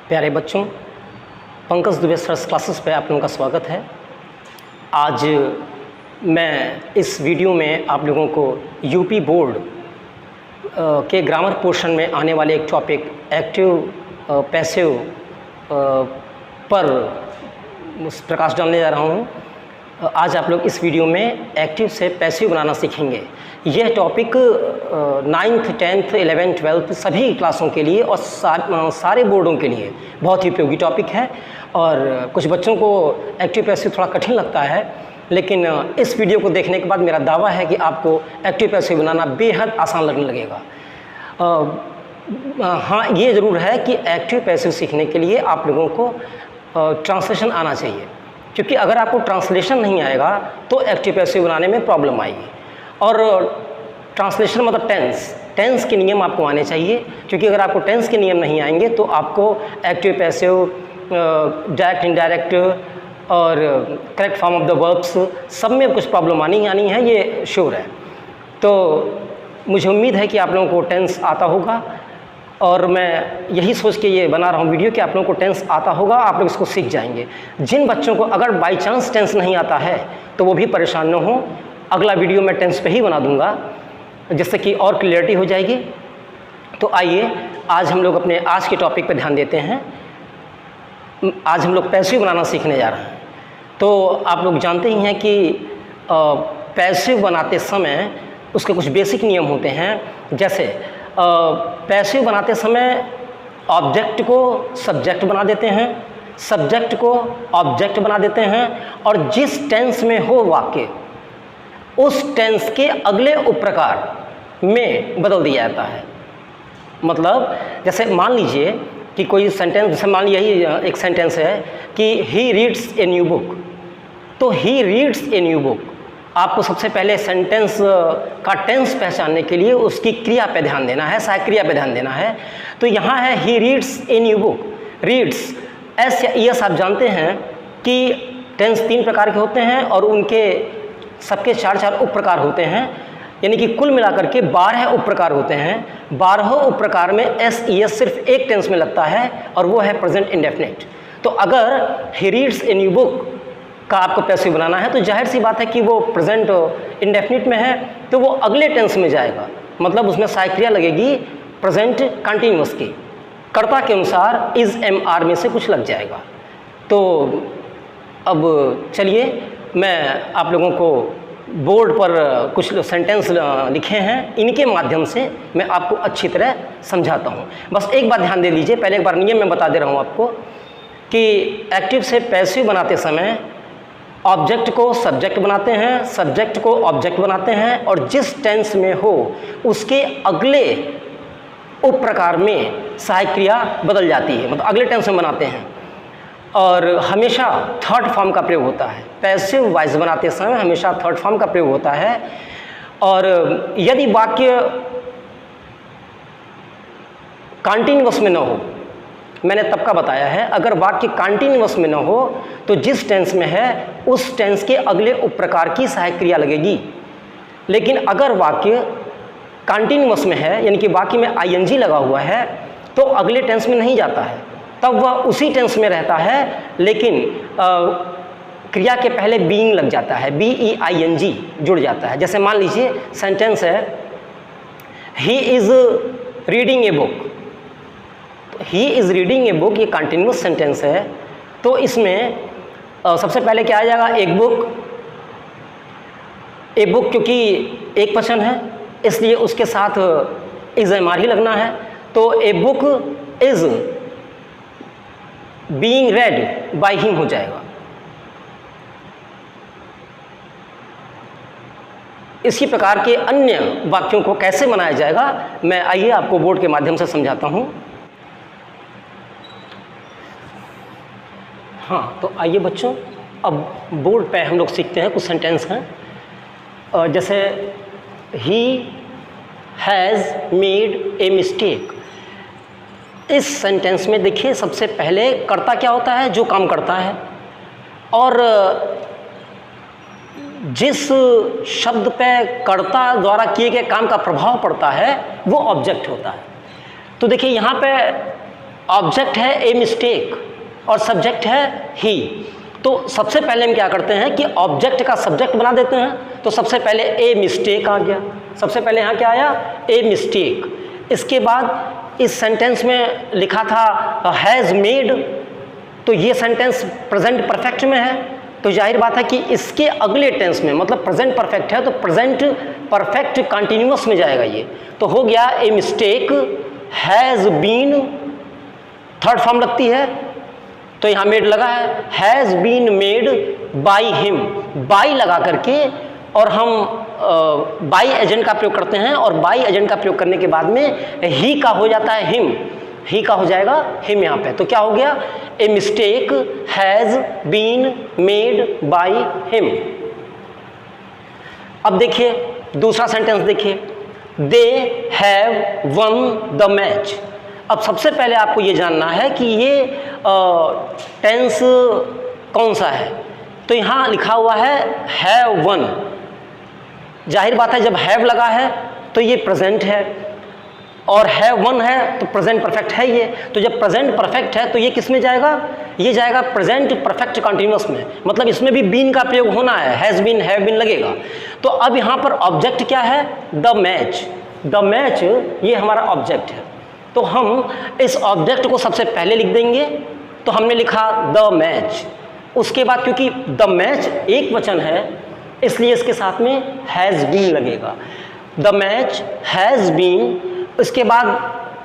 प्यारे बच्चों, Pankaj Dubey sirs classes पे आप लोगों का स्वागत है। आज मैं इस वीडियो में आप लोगों को यूपी बोर्ड के ग्रामर पोर्शन में आने वाले एक टॉपिक एक्टिव पैसिव पर प्रकाश डालने जा रहा हूँ। आज आप लोग इस वीडियो में एक्टिव से पैसिव बनाना सीखेंगे। यह topic 9th 10th 11th 12th सभी क्लासों के लिए और सारे बोर्डों के लिए बहुत ही उपयोगी टॉपिक है। और कुछ बच्चों को एक्टिव पैसिव थोड़ा कठिन लगता है, लेकिन इस वीडियो को देखने के बाद मेरा दावा है कि आपको एक्टिव पैसिव बनाना बेहद आसान लगने लगेगा। हाँ, ये ज़रूर है कि एक्टिव पैसिव सीखने के लिए आप लोगों को ट्रांसलेशन आना चाहिए, क्योंकि अगर आपको ट्रांसलेशन नहीं आएगा तो एक्टिव पैसिव बनाने में प्रॉब्लम आएगी। और ट्रांसलेशन मतलब टेंस के नियम आपको आने चाहिए, क्योंकि अगर आपको टेंस के नियम नहीं आएंगे तो आपको एक्टिव पैसिव, डायरेक्ट इनडायरेक्ट और correct form of the verbs सब में कुछ प्रॉब्लम आनी है, ये श्योर है। तो मुझे उम्मीद है कि आप लोगों को टेंस आता होगा, और मैं यही सोच के ये बना रहा हूँ वीडियो कि आप लोगों को टेंस आता होगा, आप लोग इसको सीख जाएंगे। जिन बच्चों को अगर बाई चांस टेंस नहीं आता है तो वो भी परेशान न हो, अगला वीडियो मैं टेंस पे ही बना दूंगा, जिससे कि और क्लियरिटी हो जाएगी। तो आइए आज हम लोग अपने आज के टॉपिक पे ध्यान देते हैं। आज हम लोग पैसिव बनाना सीखने जा रहे हैं। तो आप लोग जानते ही हैं कि पैसिव बनाते समय उसके कुछ बेसिक नियम होते हैं। जैसे पैसिव बनाते समय ऑब्जेक्ट को सब्जेक्ट बना देते हैं, सब्जेक्ट को ऑब्जेक्ट बना देते हैं, और जिस टेंस में हो वाक्य उस टेंस के अगले उपप्रकार में बदल दिया जाता है। मतलब जैसे मान लीजिए कि कोई सेंटेंस, जैसे मान लीजिए यही एक सेंटेंस है कि he reads a new book. तो he reads a new book, आपको सबसे पहले सेंटेंस का टेंस पहचानने के लिए उसकी क्रिया पे ध्यान देना है, सहायक क्रिया पे ध्यान देना है। तो यहाँ है ही reads a new book. Reads S या ईएस आप जानते हैं कि टेंस 3 प्रकार के होते हैं और उनके सबके 4 उप प्रकार होते हैं, यानी कि कुल मिलाकर के 12 उप प्रकार होते हैं। 12 उप प्रकार में एस ईएस सिर्फ एक टेंस में लगता है और वो है प्रेजेंट इंडेफिनिट। तो अगर ही रीड्स ए न्यू बुक का आपको पैसिव बनाना है तो जाहिर सी बात है कि वो प्रेजेंट इंडेफिनिट में है, तो वो अगले टेंस में जाएगा, मतलब उसमें सहायक क्रिया लगेगी प्रेजेंट कंटिन्यूअस की, कर्ता के अनुसार इज एम आर में से कुछ लग जाएगा। तो अब चलिए मैं आप लोगों को बोर्ड पर कुछ सेंटेंस लिखे हैं, इनके माध्यम से मैं आपको अच्छी तरह समझाता हूँ। बस एक बात ध्यान दे लीजिए, पहले एक बार नियम मैं बता दे रहा हूँ आपको कि एक्टिव से पैसिव बनाते समय ऑब्जेक्ट को सब्जेक्ट बनाते हैं, सब्जेक्ट को ऑब्जेक्ट बनाते हैं, और जिस टेंस में हो उसके अगले उप प्रकार में सहायक क्रिया बदल जाती है, मतलब अगले टेंस में बनाते हैं। और हमेशा थर्ड फॉर्म का प्रयोग होता है। पैसिव वॉइस बनाते समय हमेशा थर्ड फॉर्म का प्रयोग होता है। और यदि वाक्य कॉन्टिन्यूअस में न हो, मैंने तब का बताया है, अगर वाक्य कॉन्टिन्यूअस में न हो तो जिस टेंस में है उस टेंस के अगले उप प्रकार की सहायक क्रिया लगेगी। लेकिन अगर वाक्य कॉन्टिन्यूअस में है, यानी कि वाक्य में आईएनजी लगा हुआ है, तो अगले टेंस में नहीं जाता है, तब वह उसी टेंस में रहता है, लेकिन क्रिया के पहले बीइंग लग जाता है, BEING जुड़ जाता है। जैसे मान लीजिए सेंटेंस है he is reading a book. He is reading a book, ये कंटिन्यूअस सेंटेंस है, तो इसमें सबसे पहले क्या आ जाएगा, एक बुक। ए बुक क्योंकि एक वचन है इसलिए उसके साथ इज एम आर ही लगना है, तो a book is being red by him हो जाएगा। इसी प्रकार के अन्य वाक्यों को कैसे बनाया जाएगा मैं आइए आपको बोर्ड के माध्यम से समझाता हूं। हाँ, तो आइए बच्चों, अब बोर्ड पे हम लोग सीखते हैं। कुछ सेंटेंस हैं, जैसे he has made a mistake. इस सेंटेंस में देखिए सबसे पहले कर्ता क्या होता है, जो काम करता है, और जिस शब्द पे कर्ता द्वारा किए गए काम का प्रभाव पड़ता है वो ऑब्जेक्ट होता है। तो देखिए यहाँ पे ऑब्जेक्ट है ए मिस्टेक और सब्जेक्ट है ही। तो सबसे पहले हम क्या करते हैं कि ऑब्जेक्ट का सब्जेक्ट बना देते हैं। तो सबसे पहले ए मिस्टेक आ गया, सबसे पहले यहाँ क्या आया, ए मिस्टेक। इसके बाद इस सेंटेंस में लिखा था हैज़ मेड, तो ये सेंटेंस प्रेजेंट परफेक्ट में है, तो जाहिर बात है कि इसके अगले टेंस में, मतलब प्रेजेंट परफेक्ट है तो प्रेजेंट परफेक्ट कंटिन्यूअस में जाएगा ये। तो हो गया a mistake has been, third form लगती है तो यहाँ मेड लगा है, has been made by him, by लगा करके और हम बाई एजेंट का प्रयोग करते हैं, और बाई एजेंट का प्रयोग करने के बाद में ही का हो जाता है हिम, ही का हो जाएगा हिम यहाँ पे। तो क्या हो गया, a mistake has been made by him. अब देखिए दूसरा सेंटेंस देखिए, they have won the match. अब सबसे पहले आपको ये जानना है कि ये टेंस कौन सा है। तो यहाँ लिखा हुआ है हैव वन, जाहिर बात है जब हैव लगा है तो ये प्रेजेंट है, और हैव वन है तो प्रेजेंट परफेक्ट है ये। तो जब प्रेजेंट परफेक्ट है तो ये किस में जाएगा, ये जाएगा प्रेजेंट परफेक्ट कंटिन्यूअस में, मतलब इसमें भी बीन का प्रयोग होना है, हैज़ बीन हैव बीन लगेगा। तो अब यहाँ पर ऑब्जेक्ट क्या है, द मैच, द मैच ये हमारा ऑब्जेक्ट है। तो हम इस ऑब्जेक्ट को सबसे पहले लिख देंगे, तो हमने लिखा द मैच। उसके बाद क्योंकि द मैच एक वचन है इसलिए इसके साथ में हैज़ बीन लगेगा, द मैच हैज़ बीन। इसके बाद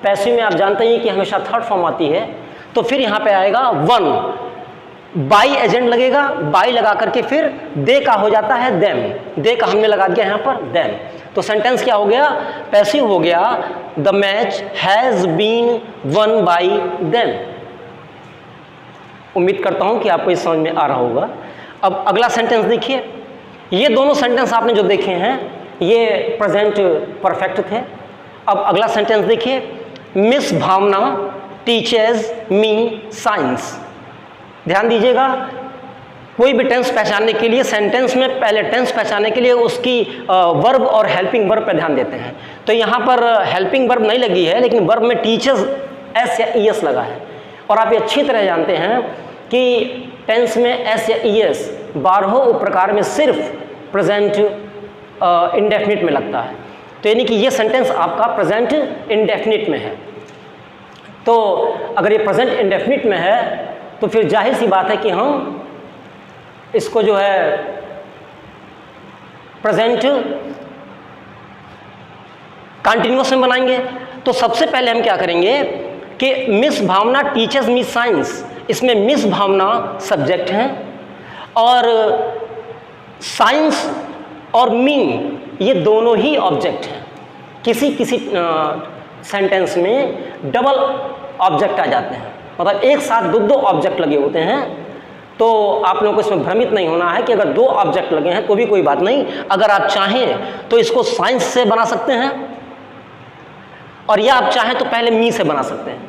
पैसिव में आप जानते हैं कि हमेशा थर्ड फॉर्म आती है, तो फिर यहाँ पे आएगा वन, बाई एजेंट लगेगा, बाई लगा करके फिर दे का हो जाता है देम, दे का हमने लगा दिया यहाँ पर देम। तो सेंटेंस क्या हो गया, पैसिव हो गया, the match has been won by them. उम्मीद करता हूँ कि आपको इस समझ में आ रहा होगा। अब अगला सेंटेंस देखिए, ये दोनों सेंटेंस आपने जो देखे हैं ये प्रेजेंट परफेक्ट थे। अब अगला सेंटेंस देखिए, मिस भावना टीचेस मी साइंस। ध्यान दीजिएगा, कोई भी टेंस पहचानने के लिए सेंटेंस में पहले टेंस पहचानने के लिए उसकी वर्ब और हेल्पिंग वर्ब पे ध्यान देते हैं। तो यहाँ पर हेल्पिंग वर्ब नहीं लगी है, लेकिन वर्ब में टीचर्स एस या ई एस लगा है। और आप ये अच्छी तरह जानते हैं कि टेंस में एस या ई एस 12 प्रकार में सिर्फ प्रेजेंट इंडेफिनिट में लगता है। तो यानी कि ये सेंटेंस आपका प्रेजेंट इंडेफिनिट में है। तो अगर ये प्रेजेंट इंडेफिनिट में है तो फिर जाहिर सी बात है कि हम इसको जो है प्रेजेंट कंटिन्यूअस में बनाएंगे। तो सबसे पहले हम क्या करेंगे कि मिस भावना टीचर्स मी साइंस, इसमें मिस भावना सब्जेक्ट हैं और साइंस और मी ये दोनों ही ऑब्जेक्ट हैं। किसी किसी सेंटेंस में डबल ऑब्जेक्ट आ जाते हैं, मतलब एक साथ दो ऑब्जेक्ट लगे होते हैं। तो आप लोगों को इसमें भ्रमित नहीं होना है कि अगर 2 ऑब्जेक्ट लगे हैं तो भी कोई बात नहीं, अगर आप चाहें तो इसको साइंस से बना सकते हैं, और या आप चाहें तो पहले मी से बना सकते हैं।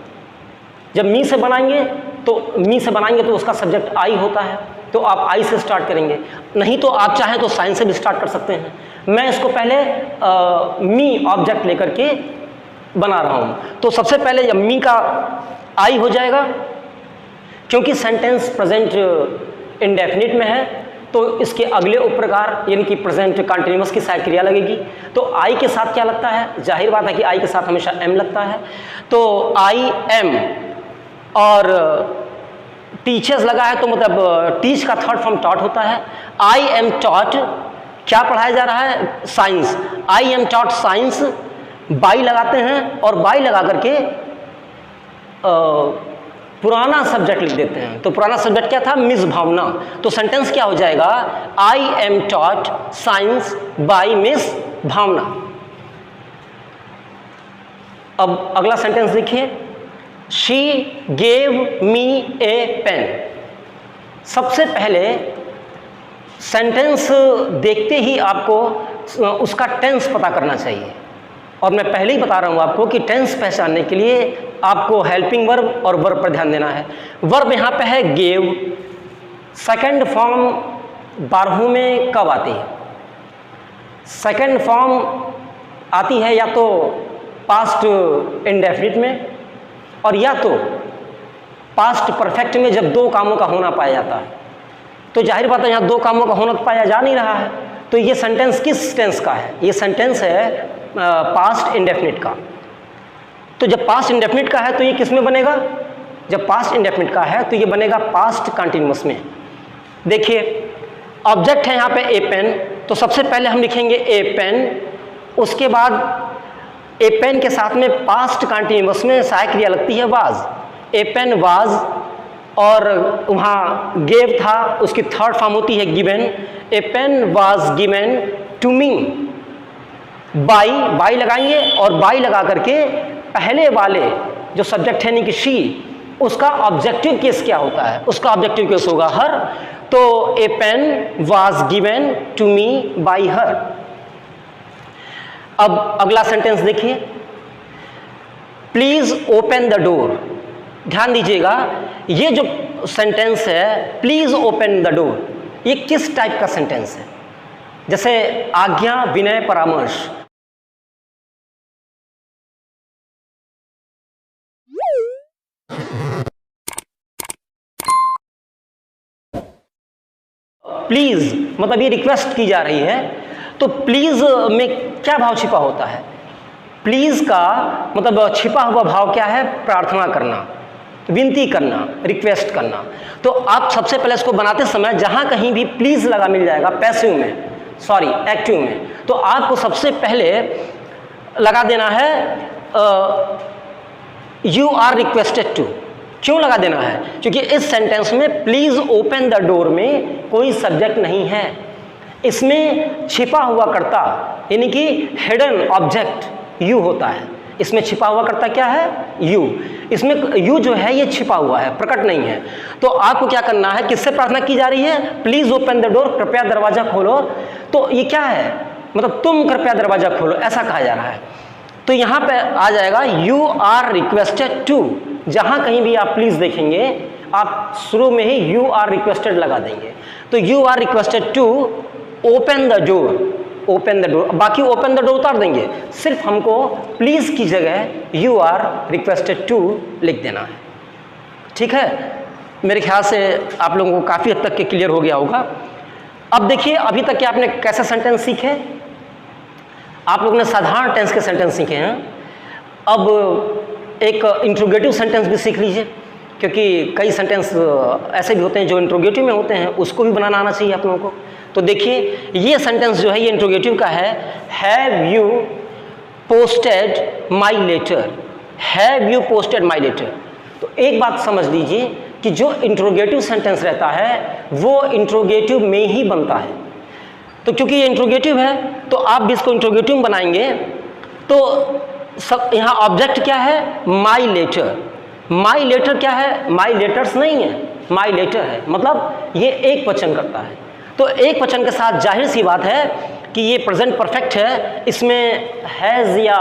जब मी से बनाएंगे तो उसका सब्जेक्ट आई होता है, तो आप आई से स्टार्ट करेंगे, नहीं तो आप चाहें तो साइंस से भी स्टार्ट कर सकते हैं। मैं इसको पहले मी ऑब्जेक्ट लेकर के बना रहा हूँ। तो सबसे पहले जब मी का आई हो जाएगा, क्योंकि सेंटेंस प्रेजेंट इंडेफिनिट में है तो इसके अगले उपप्रकार यानी कि प्रेजेंट कंटिन्यूअस की सहायक क्रिया लगेगी। तो आई के साथ क्या लगता है, जाहिर बात है कि आई के साथ हमेशा एम लगता है। तो आई एम और टीचर्स लगा है तो मतलब टीच का थर्ड फॉर्म टॉट होता है। आई एम टॉट, क्या पढ़ाया जा रहा है, science. I am taught science, by लगाते हैं और बाई लगा करके पुराना सब्जेक्ट लिख देते हैं। तो पुराना सब्जेक्ट क्या था, मिस भावना। तो सेंटेंस क्या हो जाएगा, I am taught science by miss Bhavana. अब अगला सेंटेंस देखिए, she gave me a pen. सबसे पहले सेंटेंस देखते ही आपको उसका टेंस पता करना चाहिए, और मैं पहले ही बता रहा हूँ आपको कि टेंस पहचानने के लिए आपको हेल्पिंग वर्ब और वर्ब पर ध्यान देना है। वर्ब यहाँ पे है गेव, सेकंड फॉर्म 12 में कब आती है, सेकंड फॉर्म आती है या तो पास्ट इंडेफिनिट में और या तो पास्ट परफेक्ट में जब दो कामों का होना पाया जाता है, तो जाहिर बात है यहाँ दो कामों का होना पाया जा नहीं रहा है, तो ये सेंटेंस किस टेंस का है? ये सेंटेंस है पास्ट इंडेफिनिट का। तो जब पास्ट इंडेफिनिट का है तो ये किस में बनेगा? जब पास्ट इंडेफिनिट का है तो ये बनेगा पास्ट कंटिन्यूअस में। देखिए ऑब्जेक्ट है यहाँ पे ए पेन, तो सबसे पहले हम लिखेंगे ए पेन, उसके बाद ए पेन के साथ में पास्ट कंटिन्यूअस में सहायक क्रिया लगती है वाज। ए पेन वाज, और वहाँ गेव था, उसकी थर्ड फॉर्म होती है given. A pen was given to me by, by लगाएंगे और बाई लगा करके पहले वाले जो सब्जेक्ट है यानी कि शी, उसका ऑब्जेक्टिव केस क्या होता है? उसका ऑब्जेक्टिव केस होगा हर। तो a pen was given to me by her. अब अगला सेंटेंस देखिए, प्लीज ओपन द डोर। ध्यान दीजिएगा, ये जो सेंटेंस है प्लीज ओपन द डोर, ये किस टाइप का सेंटेंस है? जैसे आज्ञा, विनय, परामर्श। प्लीज मतलब ये रिक्वेस्ट की जा रही है, तो प्लीज में क्या भाव छिपा होता है? प्लीज का मतलब छिपा हुआ भाव क्या है? प्रार्थना करना, विनती करना, रिक्वेस्ट करना। तो आप सबसे पहले इसको बनाते समय जहां कहीं भी प्लीज लगा मिल जाएगा पैसिव में, सॉरी एक्टिव में, तो आपको सबसे पहले लगा देना है यू आर रिक्वेस्टेड टू। क्यों लगा देना है? क्योंकि इस सेंटेंस में प्लीज ओपन द डोर में कोई सब्जेक्ट नहीं है, इसमें छिपा हुआ कर्ता यानी कि हिडन ऑब्जेक्ट यू होता है। इसमें छिपा हुआ कर्ता क्या है? यू। इसमें यू जो है ये छिपा हुआ है, प्रकट नहीं है। तो आपको क्या करना है? किससे प्रार्थना की जा रही है? प्लीज ओपन द डोर, कृपया दरवाजा खोलो। तो ये क्या है? मतलब तुम कृपया दरवाजा खोलो, ऐसा कहा जा रहा है। तो यहाँ पे आ जाएगा यू आर रिक्वेस्टेड टू। जहां कहीं भी आप प्लीज देखेंगे आप शुरू में ही यू आर रिक्वेस्टेड लगा देंगे। तो you are requested to open the door, open the door, बाकी ओपन द डोर उतार देंगे, सिर्फ हमको प्लीज की जगह यू आर रिक्वेस्टेड टू लिख देना है। ठीक है, मेरे ख्याल से आप लोगों को काफ़ी हद तक के क्लियर हो गया होगा। अब देखिए, अभी तक के आपने कैसे सेंटेंस सीखे? आप लोगों ने साधारण टेंस के सेंटेंस सीखे हैं। अब एक इंट्रोगेटिव सेंटेंस भी सीख लीजिए, क्योंकि कई सेंटेंस ऐसे भी होते हैं जो इंट्रोगेटिव में होते हैं, उसको भी बनाना आना चाहिए आप लोगों को। तो देखिए, ये सेंटेंस जो है ये इंट्रोगेटिव का है। Have you posted my letter, have you posted my letter. तो एक बात समझ लीजिए कि जो इंट्रोगेटिव सेंटेंस रहता है वो इंट्रोगेटिव में ही बनता है। तो क्योंकि ये इंट्रोगेटिव है तो आप भी इसको इंट्रोगेटिव में बनाएंगे। तो सब यहाँ ऑब्जेक्ट क्या है? माई लेटर। माई लेटर क्या है? माई लेटर्स नहीं है, माई लेटर है, मतलब ये एक वचन करता है। तो एक वचन के साथ जाहिर सी बात है कि ये प्रेजेंट परफेक्ट है, इसमें हैज़ या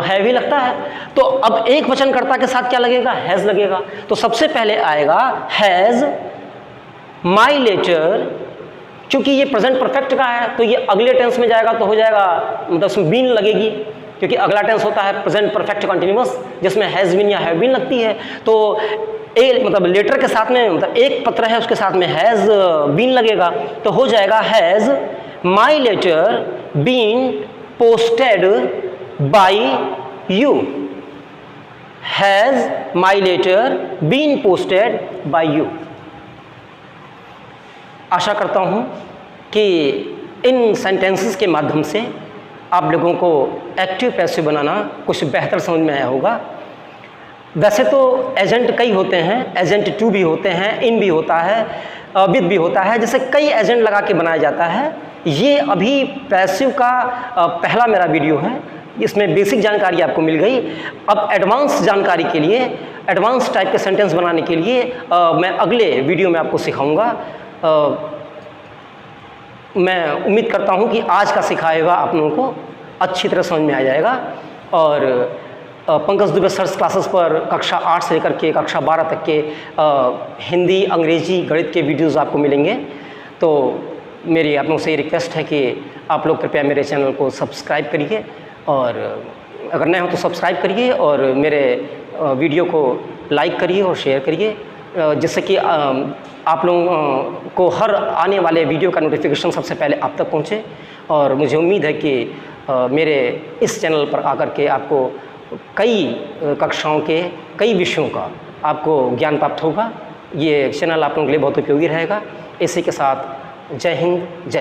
हैवी लगता है। तो अब एक वचन कर्ता के साथ क्या लगेगा? हैज़ लगेगा। तो सबसे पहले आएगा हैज़ माई लेटर। क्योंकि ये प्रेजेंट परफेक्ट का है तो ये अगले टेंस में जाएगा तो हो जाएगा, मतलब उसमें बीन लगेगी, क्योंकि अगला टेंस होता है प्रेजेंट परफेक्ट कंटिन्यूअस जिसमें हैज़ बीन या हैव बीन लगती है। तो ए मतलब लेटर के साथ में, मतलब एक पत्र है उसके साथ में हैज़ बीन लगेगा, तो हो जाएगा has my letter been posted by you. Has my letter been posted by you. आशा करता हूँ कि इन सेंटेंसेस के माध्यम से आप लोगों को एक्टिव पैसिव बनाना कुछ बेहतर समझ में आया होगा। वैसे तो एजेंट कई होते हैं, एजेंट टू भी होते हैं, इन भी होता है, विद भी होता है, जैसे कई एजेंट लगा के बनाया जाता है। ये अभी पैसिव का पहला मेरा वीडियो है, इसमें बेसिक जानकारी आपको मिल गई। अब एडवांस जानकारी के लिए, एडवांस टाइप के सेंटेंस बनाने के लिए मैं अगले वीडियो में आपको सिखाऊंगा। मैं उम्मीद करता हूं कि आज का सिखाएगा आप लोगों को अच्छी तरह समझ में आ जाएगा। और पंकज दुबे सर्स क्लासेस पर कक्षा 8 से लेकर के कक्षा 12 तक के हिंदी, अंग्रेजी, गणित के वीडियोस आपको मिलेंगे। तो मेरी आप लोगों से ये रिक्वेस्ट है कि आप लोग कृपया मेरे चैनल को सब्सक्राइब करिए और अगर नए हो तो सब्सक्राइब करिए और मेरे वीडियो को लाइक करिए और शेयर करिए, जिससे कि आप लोगों को हर आने वाले वीडियो का नोटिफिकेशन सबसे पहले आप तक पहुँचे। और मुझे उम्मीद है कि मेरे इस चैनल पर आकर के आपको कई कक्षाओं के कई विषयों का आपको ज्ञान प्राप्त होगा। ये चैनल आप लोगों के लिए बहुत उपयोगी रहेगा। इसी के साथ जय हिंद, जय